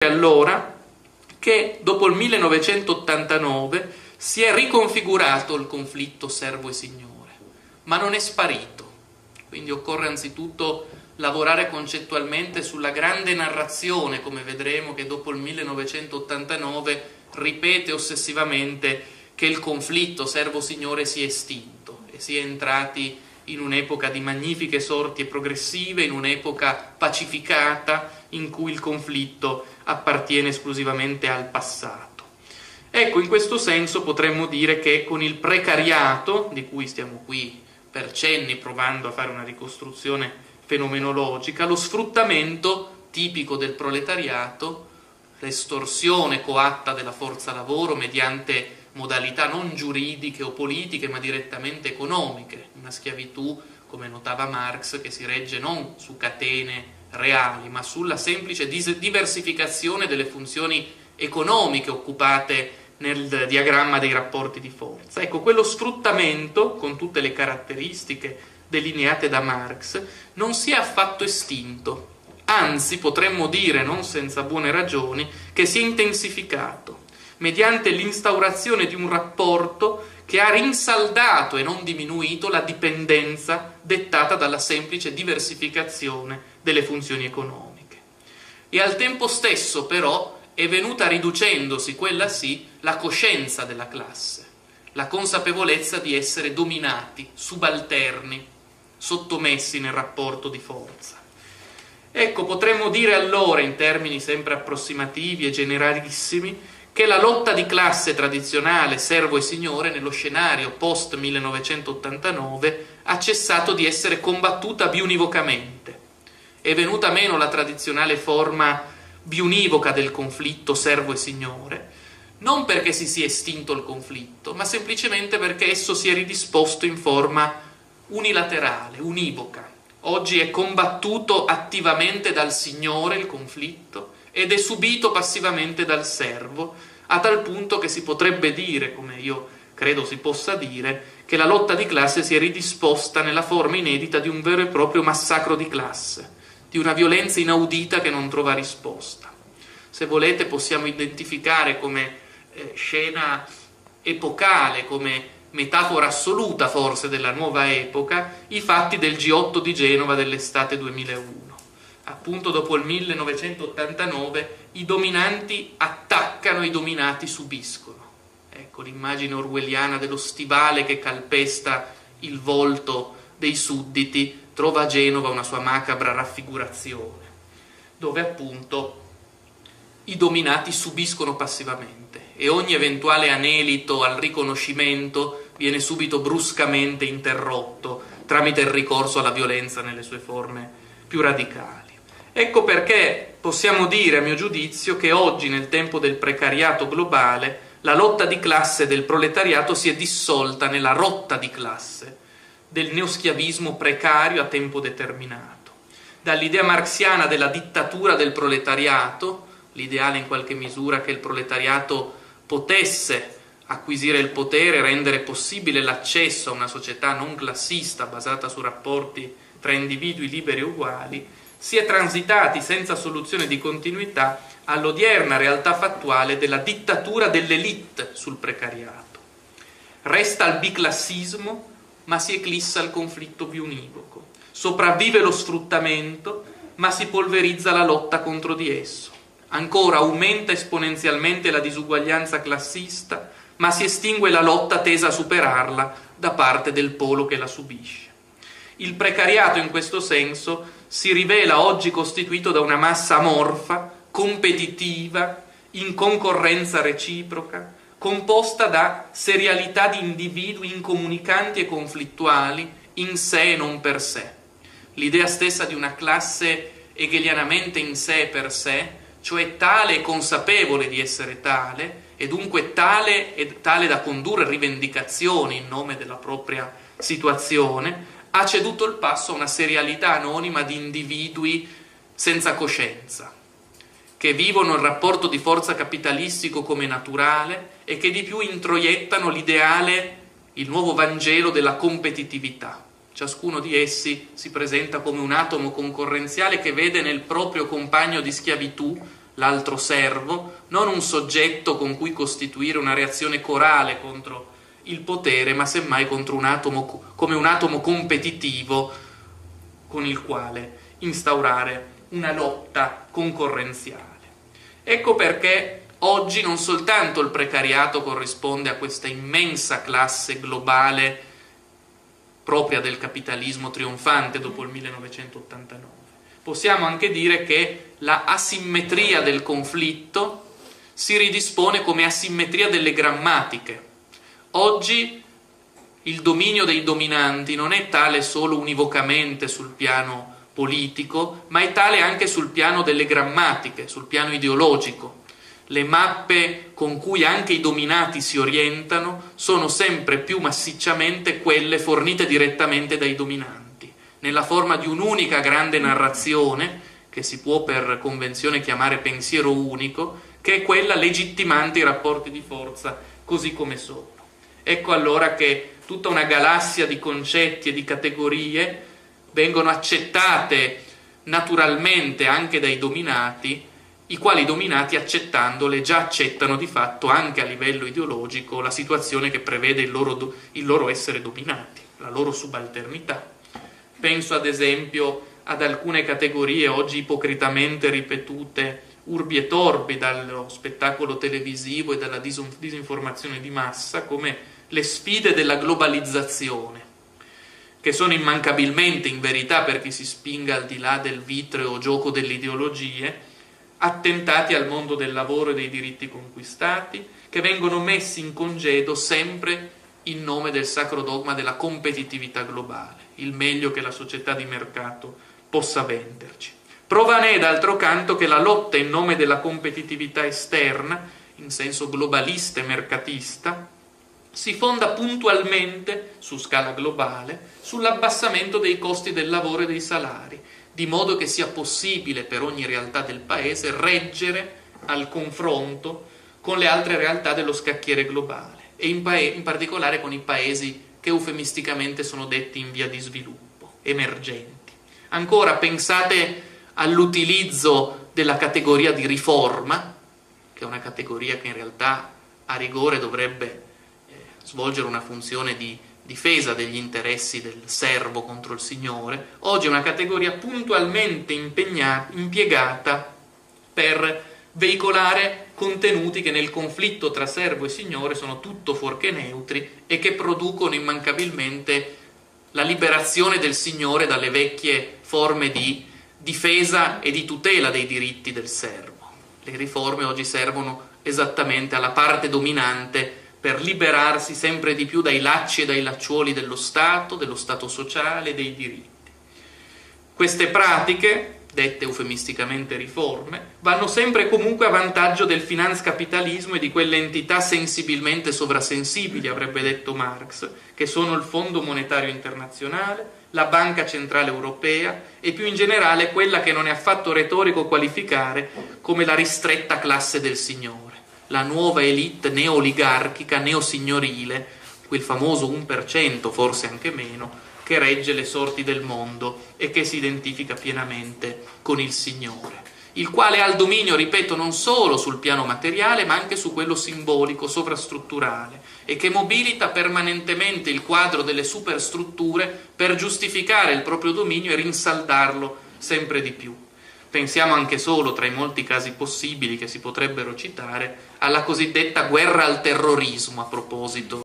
allora che dopo il 1989 si è riconfigurato il conflitto servo e signore, ma non è sparito. Quindi occorre anzitutto lavorare concettualmente sulla grande narrazione, come vedremo, che dopo il 1989 ripete ossessivamente che il conflitto servo-signore si è estinto e si è entrati in un'epoca di magnifiche sorti e progressive, in un'epoca pacificata in cui il conflitto appartiene esclusivamente al passato. Ecco, in questo senso potremmo dire che con il precariato, di cui stiamo qui per cenni provando a fare una ricostruzione fenomenologica, lo sfruttamento tipico del proletariato, l'estorsione coatta della forza lavoro mediante modalità non giuridiche o politiche ma direttamente economiche, una schiavitù, come notava Marx, che si regge non su catene reali ma sulla semplice diversificazione delle funzioni economiche occupate nel diagramma dei rapporti di forza. Ecco, quello sfruttamento, con tutte le caratteristiche delineate da Marx, non si è affatto estinto, anzi potremmo dire, non senza buone ragioni, che si è intensificato, mediante l'instaurazione di un rapporto che ha rinsaldato e non diminuito la dipendenza dettata dalla semplice diversificazione delle funzioni economiche. E al tempo stesso, però, è venuta riducendosi, quella sì, la coscienza della classe, la consapevolezza di essere dominati, subalterni, sottomessi nel rapporto di forza. Ecco, potremmo dire allora, in termini sempre approssimativi e generalissimi, che la lotta di classe tradizionale servo e signore nello scenario post 1989 ha cessato di essere combattuta biunivocamente. È venuta meno la tradizionale forma biunivoca del conflitto servo e signore, non perché si sia estinto il conflitto, ma semplicemente perché esso si è ridisposto in forma unilaterale, univoca. Oggi è combattuto attivamente dal signore il conflitto ed è subito passivamente dal servo, a tal punto che si potrebbe dire, come io credo si possa dire, che la lotta di classe si è ridisposta nella forma inedita di un vero e proprio massacro di classe, di una violenza inaudita che non trova risposta. Se volete possiamo identificare come scena epocale, come metafora assoluta forse della nuova epoca, i fatti del G8 di Genova dell'estate 2001. Appunto dopo il 1989 i dominanti attaccano e i dominati subiscono. Ecco l'immagine orwelliana dello stivale che calpesta il volto dei sudditi trova a Genova una sua macabra raffigurazione, dove appunto i dominati subiscono passivamente e ogni eventuale anelito al riconoscimento viene subito bruscamente interrotto tramite il ricorso alla violenza nelle sue forme più radicali. Ecco perché possiamo dire, a mio giudizio, che oggi, nel tempo del precariato globale, la lotta di classe del proletariato si è dissolta nella rotta di classe del neoschiavismo precario a tempo determinato. Dall'idea marxiana della dittatura del proletariato, l'ideale in qualche misura che il proletariato potesse acquisire il potere e rendere possibile l'accesso a una società non classista basata su rapporti tra individui liberi e uguali, si è transitati senza soluzione di continuità all'odierna realtà fattuale della dittatura dell'élite sul precariato. Resta il biclassismo, ma si eclissa il conflitto biunivoco. Sopravvive lo sfruttamento, ma si polverizza la lotta contro di esso. Ancora aumenta esponenzialmente la disuguaglianza classista, ma si estingue la lotta tesa a superarla da parte del polo che la subisce. Il precariato in questo senso si rivela oggi costituito da una massa amorfa, competitiva, in concorrenza reciproca, composta da serialità di individui incomunicanti e conflittuali in sé e non per sé. L'idea stessa di una classe hegelianamente in sé e per sé, cioè tale e consapevole di essere tale, e dunque tale da condurre rivendicazioni in nome della propria situazione, ha ceduto il passo a una serialità anonima di individui senza coscienza, che vivono il rapporto di forza capitalistico come naturale e che di più introiettano l'ideale, il nuovo Vangelo della competitività. Ciascuno di essi si presenta come un atomo concorrenziale che vede nel proprio compagno di schiavitù l'altro servo, non un soggetto con cui costituire una reazione corale contro il potere, ma semmai contro un atomo, come un atomo competitivo con il quale instaurare una lotta concorrenziale. Ecco perché oggi non soltanto il precariato corrisponde a questa immensa classe globale propria del capitalismo trionfante dopo il 1989, possiamo anche dire che la asimmetria del conflitto si ridispone come asimmetria delle grammatiche. Oggi il dominio dei dominanti non è tale solo univocamente sul piano politico, ma è tale anche sul piano delle grammatiche, sul piano ideologico. Le mappe con cui anche i dominati si orientano sono sempre più massicciamente quelle fornite direttamente dai dominanti, nella forma di un'unica grande narrazione, che si può per convenzione chiamare pensiero unico, che è quella legittimante i rapporti di forza così come sono. Ecco allora che tutta una galassia di concetti e di categorie vengono accettate naturalmente anche dai dominati, i quali dominati, accettandole, già accettano di fatto anche a livello ideologico la situazione che prevede il loro essere dominati, la loro subalternità. Penso ad esempio ad alcune categorie oggi ipocritamente ripetute urbi et orbi dallo spettacolo televisivo e dalla disinformazione di massa, come le sfide della globalizzazione, che sono immancabilmente, in verità, per chi si spinga al di là del vitreo gioco delle ideologie, attentati al mondo del lavoro e dei diritti conquistati, che vengono messi in congedo sempre in nome del sacro dogma della competitività globale, il meglio che la società di mercato possa venderci. Prova ne è, d'altro canto, che la lotta in nome della competitività esterna, in senso globalista e mercatista, si fonda puntualmente, su scala globale, sull'abbassamento dei costi del lavoro e dei salari, di modo che sia possibile per ogni realtà del paese reggere al confronto con le altre realtà dello scacchiere globale e in particolare con i paesi che eufemisticamente sono detti in via di sviluppo, emergenti. Ancora pensate all'utilizzo della categoria di riforma, che è una categoria che in realtà a rigore dovrebbe svolgere una funzione di difesa degli interessi del servo contro il signore. Oggi è una categoria puntualmente impiegata per veicolare contenuti che nel conflitto tra servo e signore sono tutto fuorché neutri e che producono immancabilmente la liberazione del signore dalle vecchie forme di difesa e di tutela dei diritti del servo. Le riforme oggi servono esattamente alla parte dominante per liberarsi sempre di più dai lacci e dai lacciuoli dello Stato sociale, dei diritti. Queste pratiche, dette eufemisticamente riforme, vanno sempre e comunque a vantaggio del finanzcapitalismo e di quelle entità sensibilmente sovrasensibili, avrebbe detto Marx, che sono il Fondo Monetario Internazionale, la Banca Centrale Europea e più in generale quella che non è affatto retorico qualificare come la ristretta classe del signore, la nuova elite neoligarchica, neosignorile, quel famoso 1%, forse anche meno, che regge le sorti del mondo e che si identifica pienamente con il Signore, il quale ha il dominio, ripeto, non solo sul piano materiale, ma anche su quello simbolico, sovrastrutturale, e che mobilita permanentemente il quadro delle superstrutture per giustificare il proprio dominio e rinsaldarlo sempre di più. Pensiamo anche solo, tra i molti casi possibili che si potrebbero citare, alla cosiddetta guerra al terrorismo, a proposito